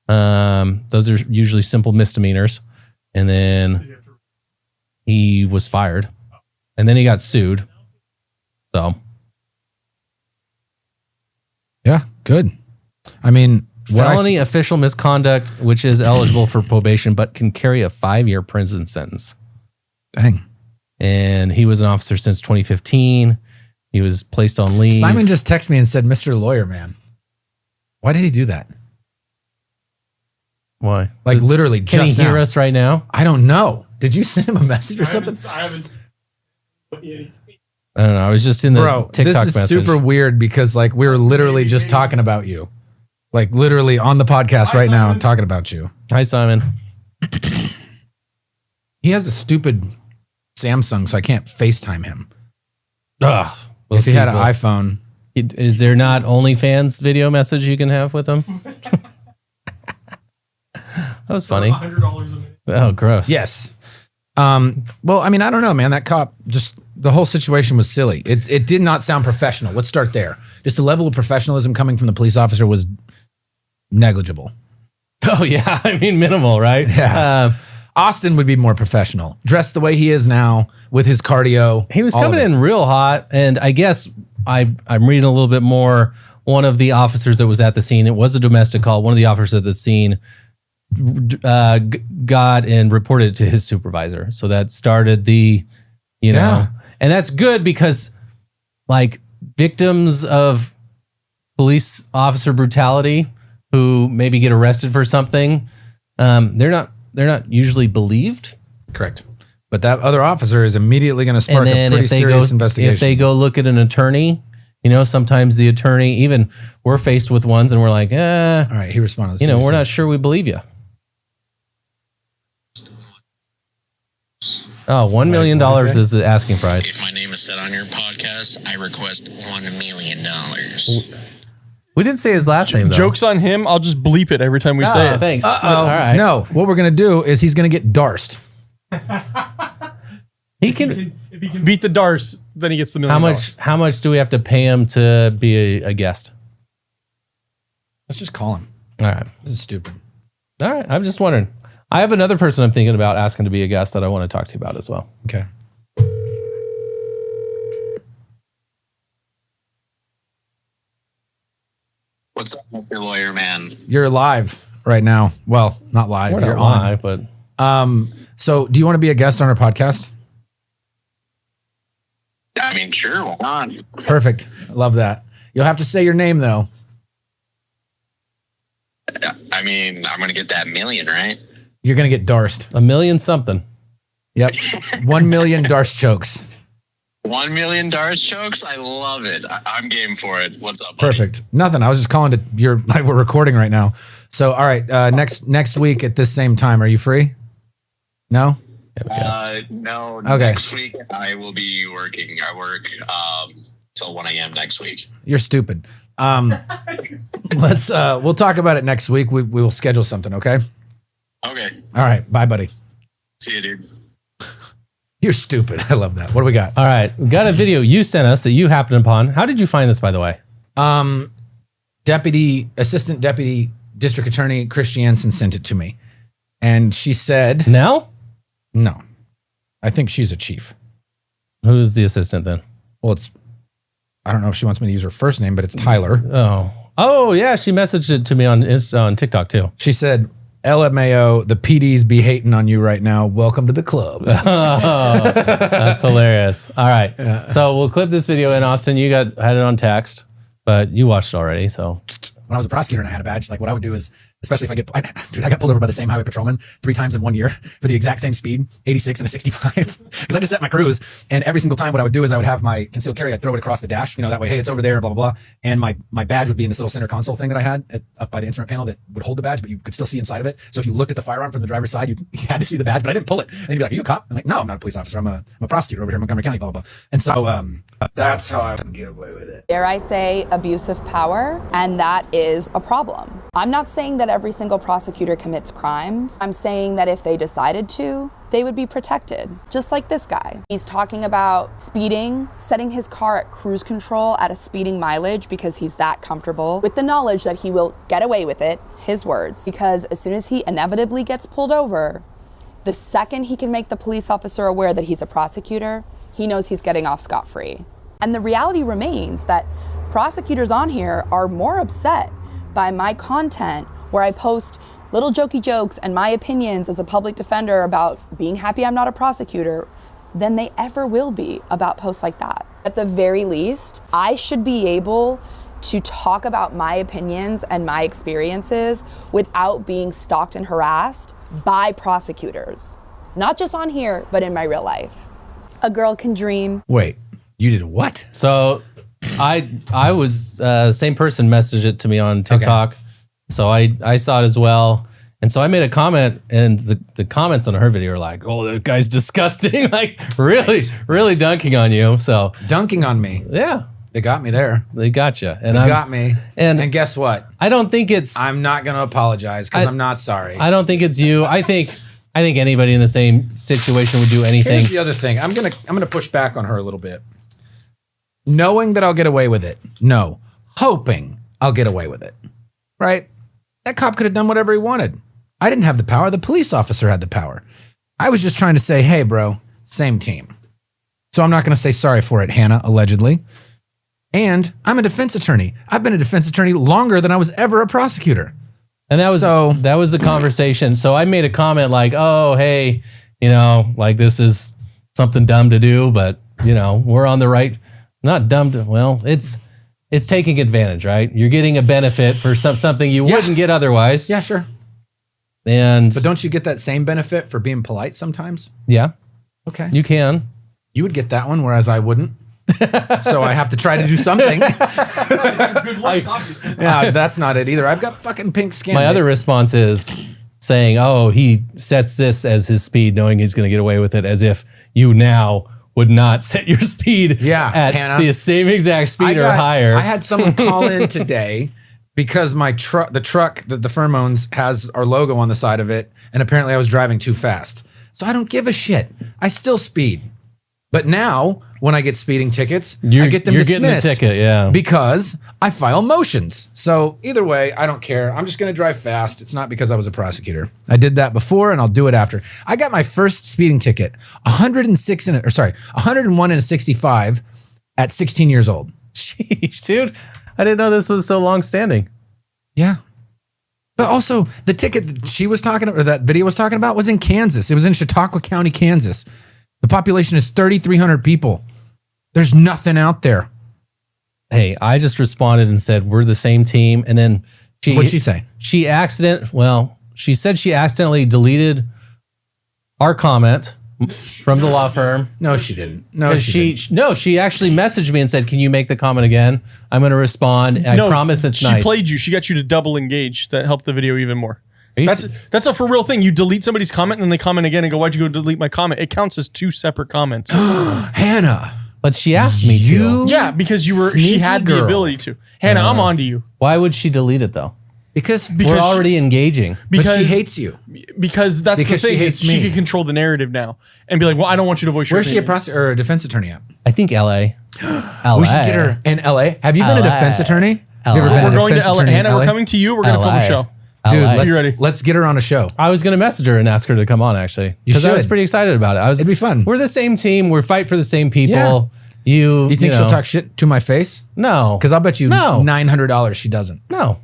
Those are usually simple misdemeanors. And then he was fired. And then he got sued. So. Yeah, good. Felony official misconduct, which is eligible for probation, but can carry a 5-year prison sentence. Dang. And he was an officer since 2015. He was placed on leave. Simon just texted me and said, Mr. Lawyer Man. Why did he do that? Why? Like literally Can just he hear now. us right now? I don't know. Did you send him a message or something? I haven't. I don't know. I was just in the Bro, TikTok this is message. super weird because like we were literally just talking about you. Like literally on the podcast right now talking about you. Hi, Simon. He has a stupid Samsung, so I can't FaceTime him. Ugh. If he had an iPhone. Is there not OnlyFans video message you can have with him? That was funny. $100 a minute. Oh, gross. Yes. Well, I don't know, man. That cop just the whole situation was silly. It did not sound professional. Let's start there. Just the level of professionalism coming from the police officer was negligible. Oh yeah, I mean minimal, right? Yeah. Austin would be more professional, dressed the way he is now with his cardio. He was all of coming it. in real hot, and I guess I'm reading a little bit more. One of the officers that was at the scene, it was a domestic call. One of the officers at the scene got and reported it to his supervisor. So that started the, you know, Yeah. and that's good because like victims of police officer brutality who maybe get arrested for something, they're not usually believed. Correct. But that other officer is immediately going to spark And a then pretty serious investigation. if they go look at an attorney, you know, sometimes the attorney, even we're faced with ones and we're like, All right, he responded. you know, we're not sure we believe you. Oh, $1 million what is it? is the asking price. If my name is said on your podcast, I request $1 million. We didn't say his last name though. Joke's on him. I'll just bleep it every time we say Oh, it. thanks. Oh, All right. no. What we're going to do is he's going to get darsed. He can. If he can beat the Darce, then he gets the $1 million. How much do we have to pay him to be a guest? Let's just call him. All right. This is stupid. All right. I'm just wondering. I have another person I'm thinking about asking to be a guest that I want to talk to you about as well. Okay. What's up, Mr. Lawyer Man? You're live right now. Well, not live. We're You're not on. live, but So do you want to be a guest on our podcast? I mean, sure, why not? Perfect. I love that. You'll have to say your name though. I mean, I'm going to get that million, right? You're going to get darsed. $1 million something. Yep. 1 million darst chokes. $1 million Darce chokes? I love it. I'm game for it. What's up, buddy? Perfect. Nothing. I was just calling to we're recording right now. So, all right. Next week at this same time, are you free? No? No, Okay. Next week I will be working. I work till 1 a.m. next week. You're stupid. We'll talk about it next week. We will schedule something, okay? Okay. All right. Bye, buddy. See you, dude. You're stupid. I love that. What do we got? All right. We got a video you sent us that you happened upon. How did you find this, by the way? Assistant Deputy District Attorney Chris Jansen sent it to me. And she said, Now? no, I think she's a chief. Who's the assistant then? Well, I don't know if she wants me to use her first name, but it's Tyler. Oh yeah. She messaged it to me on TikTok too. She said, LMAO, the PDs be hating on you right now. Welcome to the club. That's hilarious. All right. So we'll clip this video in. Austin, you had it on text, but you watched it already. So When I was a prosecutor and I had a badge, like what I would do is, especially if I got pulled over by the same highway patrolman 3 times in 1 year for the exact same speed, 86 and a 65, because I just set my cruise. And every single time what I would do is I would have my concealed carry, I'd throw it across the dash, that way, hey, it's over there, blah, blah, blah. And my badge would be in this little center console thing that I had up by the instrument panel that would hold the badge, but you could still see inside of it. So if you looked at the firearm from the driver's side, you had to see the badge, but I didn't pull it. And you'd be like, are you a cop? I'm like, no, I'm not a police officer. I'm a prosecutor over here in Montgomery County, blah, blah, blah. And so that's how I would get away with it. Dare I say abusive power, and that is a problem. I'm not saying that every single prosecutor commits crimes. I'm saying that if they decided to, they would be protected, just like this guy. He's talking about speeding, setting his car at cruise control at a speeding mileage because he's that comfortable with the knowledge that he will get away with it, his words, because as soon as he inevitably gets pulled over, the second he can make the police officer aware that he's a prosecutor, he knows he's getting off scot-free. And the reality remains that prosecutors on here are more upset by my content where I post little jokey jokes and my opinions as a public defender about being happy I'm not a prosecutor than they ever will be about posts like that. At the very least, I should be able to talk about my opinions and my experiences without being stalked and harassed by prosecutors. Not just on here, but in my real life. A girl can dream. Wait, you did what? So I was the same person messaged it to me on TikTok. So I saw it as well. And so I made a comment, and the comments on her video are like, oh, that guy's disgusting. Like really dunking on you. So Dunking on me. yeah, They got me there. they got you. And They got me. and- guess what? I don't think it's I'm not going to apologize because I'm not sorry. I don't think it's you. I think I think anybody in the same situation would do anything. Here's the other thing. I'm gonna push back on her a little bit. Knowing that I'll get away with it. No. Hoping I'll get away with it. Right? That cop could have done whatever he wanted. I didn't have the power. The police officer had the power. I was just trying to say, hey, bro, same team. So I'm not going to say sorry for it, Hannah, allegedly. And I'm a defense attorney. I've been a defense attorney longer than I was ever a prosecutor. And that was the conversation. So I made a comment like, oh, hey, like this is something dumb to do, but we're on the right, not dumb to, well, it's taking advantage, right? You're getting a benefit for something you wouldn't get otherwise. Yeah, sure. But don't you get that same benefit for being polite sometimes? Yeah. Okay. You can. You would get that one, whereas I wouldn't. So I have to try to do something. Good looks, obviously. Yeah, that's not it either. I've got fucking pink skin. My other response is saying, oh, he sets this as his speed, knowing he's going to get away with it, as if you now would not set your speed at Hannah, the same exact speed or higher. I had someone call in today because my truck, the truck that the firm owns, has our logo on the side of it, and apparently I was driving too fast. So I don't give a shit. I still speed. But now, when I get speeding tickets, I get them dismissed. You're getting the ticket, yeah. Because I file motions. So either way, I don't care. I'm just going to drive fast. It's not because I was a prosecutor. I did that before, and I'll do it after. I got my first speeding ticket, 101 and a 65 at 16 years old. Jeez, dude. I didn't know this was so long standing. Yeah. But also, the ticket that she was talking about, or that video was talking about, was in Kansas. It was in Chautauqua County, Kansas. The population is 3,300 people. There's nothing out there. Hey, I just responded and said, we're the same team. And then what'd she say? She said she accidentally deleted our comment from the law firm. No, she didn't. She actually messaged me and said, can you make the comment again? I'm going to respond. I promise it's nice. She played you. She got you to double engage. That helped the video even more. That's That's a for real thing. You delete somebody's comment and then they comment again and go, why'd you go delete my comment? It counts as two separate comments. Hannah. But she asked me to. Yeah, because she had the ability to. Hannah, I'm on to you. Why would she delete it though? Because we're already engaging. Because she hates you. Because that's the thing. She can control the narrative now and be like, well, I don't want you to voice your opinion. Where's she a prosecutor or a defense attorney at? I think LA. We should get her in LA. Have you been a defense attorney? We're going to LA. Hannah, we're coming to you. We're going to film a show. Dude, let's get her on a show. I was going to message her and ask her to come on, actually. Because I was pretty excited about it. It'd be fun. We're the same team. We fight for the same people. Yeah. You think she'll talk shit to my face? No. Because I'll bet you $900 she doesn't. No.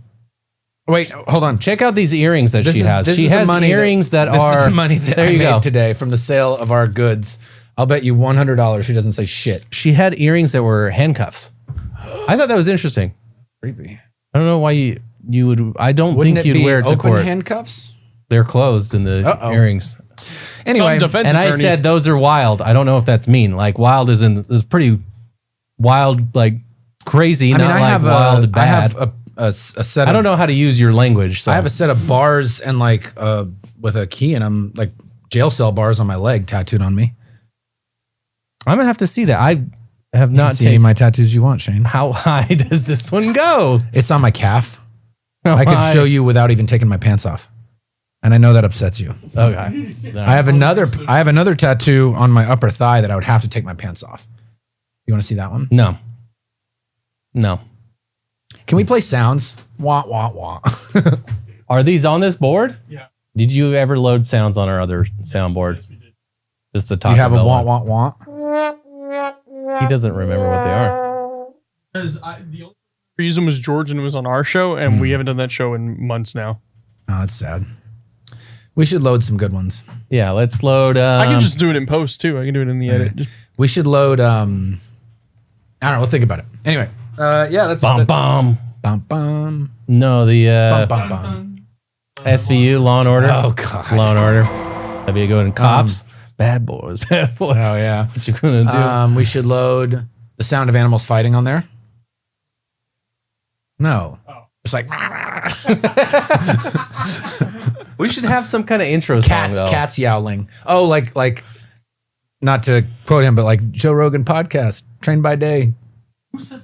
Wait, hold on. Check out these earrings that she has. She has earrings that are... This is the money that I made today from the sale of our goods. I'll bet you $100 she doesn't say shit. She had earrings that were handcuffs. I thought that was interesting. Creepy. I don't know why you would... I don't think you'd wear it to court. Handcuffs? They're closed in the earrings. Anyway, I said those are wild. I don't know if that's mean. Like wild is pretty wild, like crazy, not like wild bad. I have a set. I don't know how to use your language. So I have a set of bars and like with a key and I'm like jail cell bars on my leg tattooed on me. I'm gonna have to see that. I have not seen any of my tattoos you want, Shane. How high does this one go? It's on my calf. I could show you without even taking my pants off. And I know that upsets you. Okay. I have another tattoo on my upper thigh that I would have to take my pants off. You want to see that one? No. Can we play sounds? Wah, wah, wah. Are these on this board? Yeah. Did you ever load sounds on our other soundboard? Yes, we did. Just the top. Do you have a wah, wah, wah? He doesn't remember what they are. Because the only reason was George and it was on our show, and we haven't done that show in months now. Oh, that's sad. We should load some good ones. Yeah, let's load. I can just do it in post too. I can do it in the edit. We should load. I don't know. We'll think about it. Anyway, let's. Bum. No, the bum. SVU Law and Order. Oh God, Law and Order. That'd be good. Cops, bad boys. Oh yeah. What you gonna do? We should load the sound of animals fighting on there. No. Oh. It's like. We should have some kind of intro song, though. Cats yowling. Oh, like, not to quote him, but like Joe Rogan podcast, Trained by Day. Who said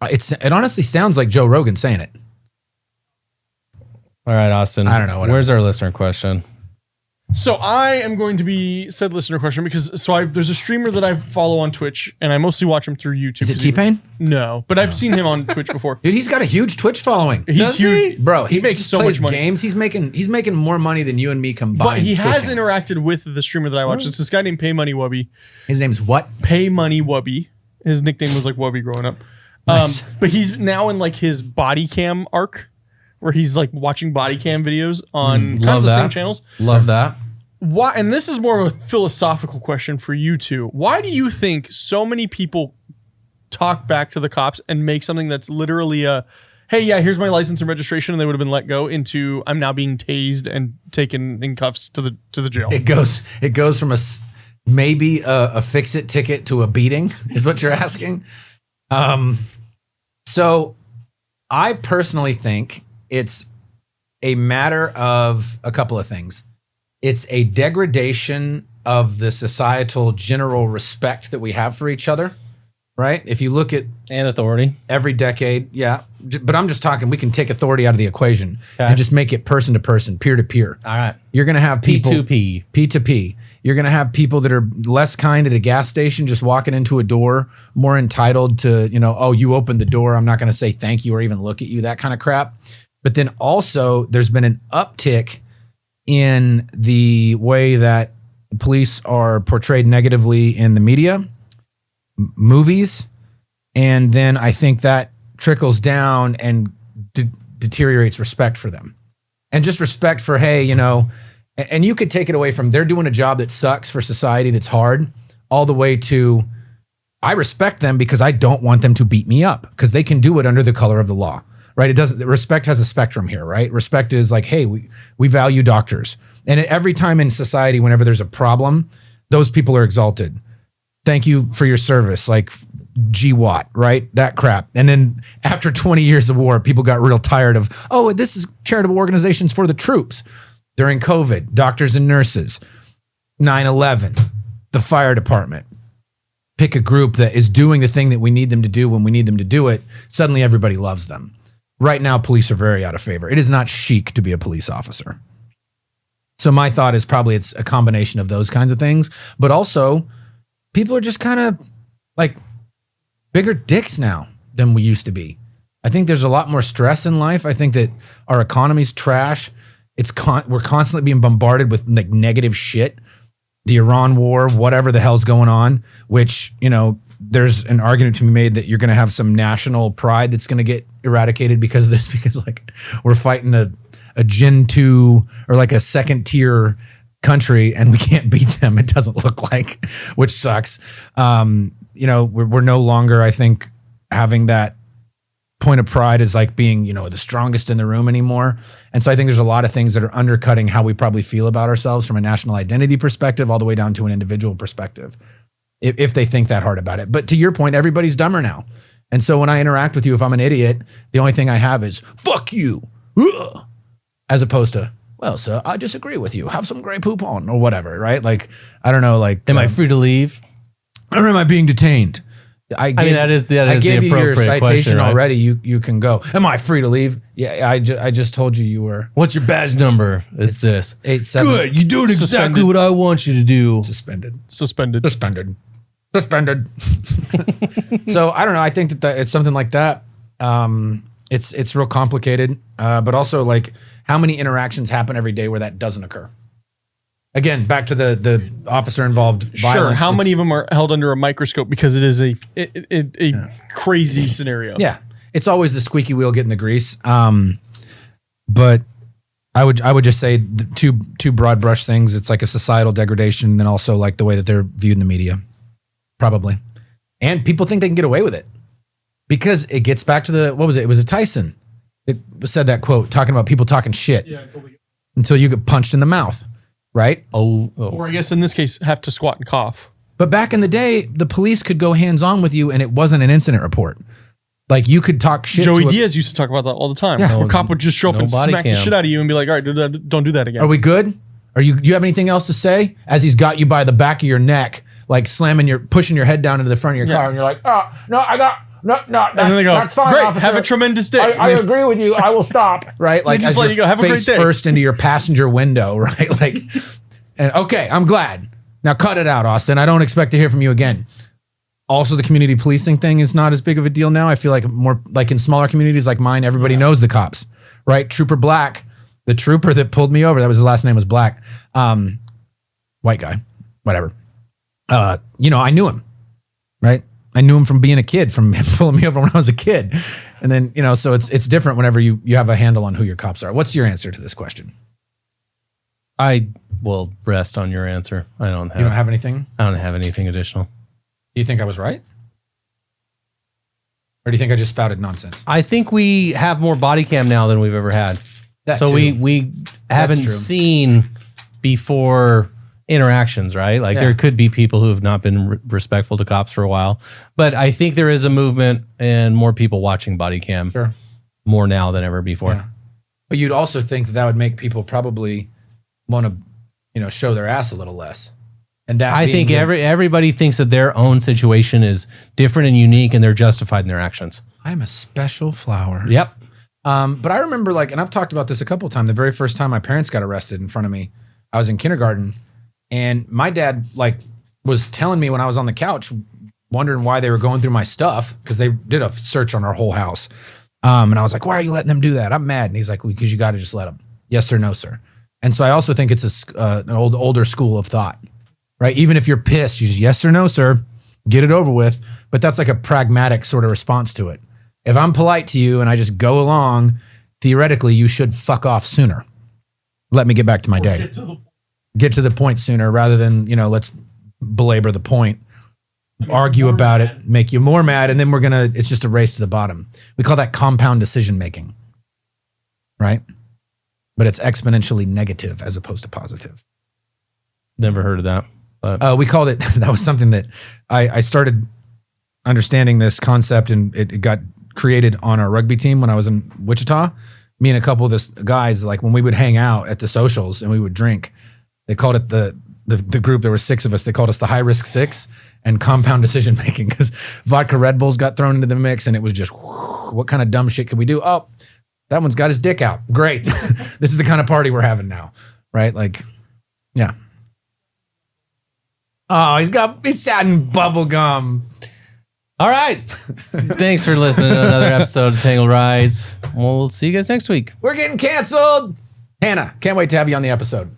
that? It honestly sounds like Joe Rogan saying it. All right, Austin. I don't know, whatever. Where's our listener question? So I am going to be said listener question because there's a streamer that I follow on Twitch and I mostly watch him through YouTube. Is it T-Pain? No, but I've seen him on Twitch before. Dude, he's got a huge Twitch following. He's huge, bro. He makes so plays much money. games. He's making more money than you and me combined. But he has Twitching. interacted with the streamer that I watch. It's this guy named Pay Money Wubby. His name's what? Pay Money Wubby. His nickname was like Wubby growing up. Nice. But he's now in like his body cam arc, where he's like watching body cam videos on kind of the same channels. Love that. Why? And this is more of a philosophical question for you two. Why do you think so many people talk back to the cops and make something that's literally a, hey, yeah, here's my license and registration, and they would have been let go, into I'm now being tased and taken in cuffs to the jail? It goes from maybe a fix-it ticket to a beating is what you're asking. So I personally think it's a matter of a couple of things. It's a degradation of the societal general respect that we have for each other, right? If you look at And authority. every decade, yeah. But I'm just talking, we can take authority out of the equation Okay. and just make it person to person, peer to peer. All right. You're going to have people P2P. P2P. You're going to have people that are less kind at a gas station, just walking into a door, more entitled to, oh, you opened the door, I'm not going to say thank you or even look at you, that kind of crap. But then also there's been an uptick in the way that police are portrayed negatively in the media, movies, and then I think that trickles down and deteriorates respect for them. And just respect for, hey, and you could take it away from they're doing a job that sucks for society, that's hard, all the way to I respect them because I don't want them to beat me up because they can do it under the color of the law. Right? Respect has a spectrum here, right? Respect is like, hey, we value doctors. And every time in society, whenever there's a problem, those people are exalted. Thank you for your service, like GWAT, right? That crap. And then after 20 years of war, people got real tired of, oh, this is charitable organizations for the troops. During COVID, doctors and nurses, 9/11, the fire department. Pick a group that is doing the thing that we need them to do when we need them to do it. Suddenly everybody loves them. Right now, police are very out of favor. It is not chic to be a police officer. So my thought is probably it's a combination of those kinds of things, but also people are just kind of like bigger dicks now than we used to be. I think there's a lot more stress in life. I think that our economy's trash. We're constantly being bombarded with like negative shit. The Iran war, whatever the hell's going on, which, there's an argument to be made that you're going to have some national pride that's going to get eradicated because of this, because like we're fighting a Gen 2 or like a second tier country and we can't beat them. It doesn't look like, which sucks. We're no longer, I think, having that point of pride as like being, the strongest in the room anymore. And so I think there's a lot of things that are undercutting how we probably feel about ourselves from a national identity perspective, all the way down to an individual perspective, if they think that hard about it. But to your point, everybody's dumber now. And so when I interact with you, if I'm an idiot, the only thing I have is, fuck you. Ugh. As opposed to, well, sir, I disagree with you. Have some Grey Poupon on or whatever, right? Like, I don't know, like. Am I free to leave? Or am I being detained? I mean, that is the gave you your appropriate citation question, right? already. You can go. Am I free to leave? Yeah, I just told you were. What's your badge number? It's this. 87. Good. You're doing exactly Suspended. what I want you to do. Suspended. Suspended. So I don't know. I think that it's something like that. It's real complicated, but also like how many interactions happen every day where that doesn't occur. Again, back to the officer involved violence. Sure. How many of them are held under a microscope because it is a crazy scenario? Yeah, it's always the squeaky wheel getting the grease. But I would just say the two broad brush things. It's like a societal degradation, and then also like the way that they're viewed in the media, probably. And people think they can get away with it because it gets back to what was it? It was a Tyson that said that quote talking about people talking shit until you get punched in the mouth. Right? Or I guess in this case, have to squat and cough. But back in the day, the police could go hands-on with you and it wasn't an incident report. Like you could talk shit Joey to Diaz used to talk about that all the time. Yeah. Where a cop would just show up and body smack the cam. shit out of you and be like, all right, don't do that again. Are we good? Do you have anything else to say? As he's got you by the back of your neck, like pushing your head down into the front of your car and you're like, oh, no, no, And then they go, that's fine, great, officer. have a tremendous day. I agree with you. I will stop. Right? Like, just as let you're you go, have a great face day. first into your passenger window, right? Like, and okay, I'm glad. Now cut it out, Austin. I don't expect to hear from you again. Also, the community policing thing is not as big of a deal now. I feel like more like in smaller communities like mine, everybody knows the cops, right? Trooper Black, the trooper that pulled me over, that was his last name was Black. White guy, whatever. You know, I knew him, right? I knew him from being a kid, from him pulling me over when I was a kid. And then, you know, so it's different whenever you have a handle on who your cops are. What's your answer to this question? I will rest on your answer. I don't You don't have anything? I don't have anything additional. Do you think I was right? Or do you think I just spouted nonsense? I think we have more body cam now than we've ever had. That so too. we haven't true. seen before interactions, right? Like Yeah. there could be people who have not been respectful to cops for a while, but I think there is a movement and more people watching body cam Sure. more now than ever before. Yeah. But you'd also think that would make people probably want to, you know, show their ass a little less. And that I being think everybody thinks that their own situation is different and unique and they're justified in their actions. I'm a special flower. Yep. But I remember, like, and I've talked about this a couple of times. The very first time my parents got arrested in front of me, I was in kindergarten, and my dad like was telling me when I was on the couch, wondering why they were going through my stuff because they did a search on our whole house. And I was like, "Why are you letting them do that?" I'm mad, and he's like, "Because you got to just let them." Yes or no, sir. And so I also think it's an older school of thought, right? Even if you're pissed, you just yes or no, sir, get it over with. But that's like a pragmatic sort of response to it. If I'm polite to you and I just go along, theoretically, you should fuck off sooner. Let me get back to my day. Get to the point sooner rather than, you know, let's belabor the point, argue about it, make you more mad, and then it's just a race to the bottom. We call that compound decision making, right? But it's exponentially negative as opposed to positive. Never heard of that. But We called it, that was something that I started understanding this concept, and it got created on our rugby team when I was in Wichita. Me and a couple of the guys, like when we would hang out at the socials and we would drink, they called it the group, there were 6 of us, they called us the high risk 6 and compound decision making because vodka Red Bulls got thrown into the mix and it was just, what kind of dumb shit could we do? Oh, that one's got his dick out. Great. This is the kind of party we're having now, right? Like, yeah. Oh, he's adding bubble gum. all right. Thanks for listening to another episode of Tangled Rides. We'll see you guys next week. We're getting canceled. Hannah, can't wait to have you on the episode.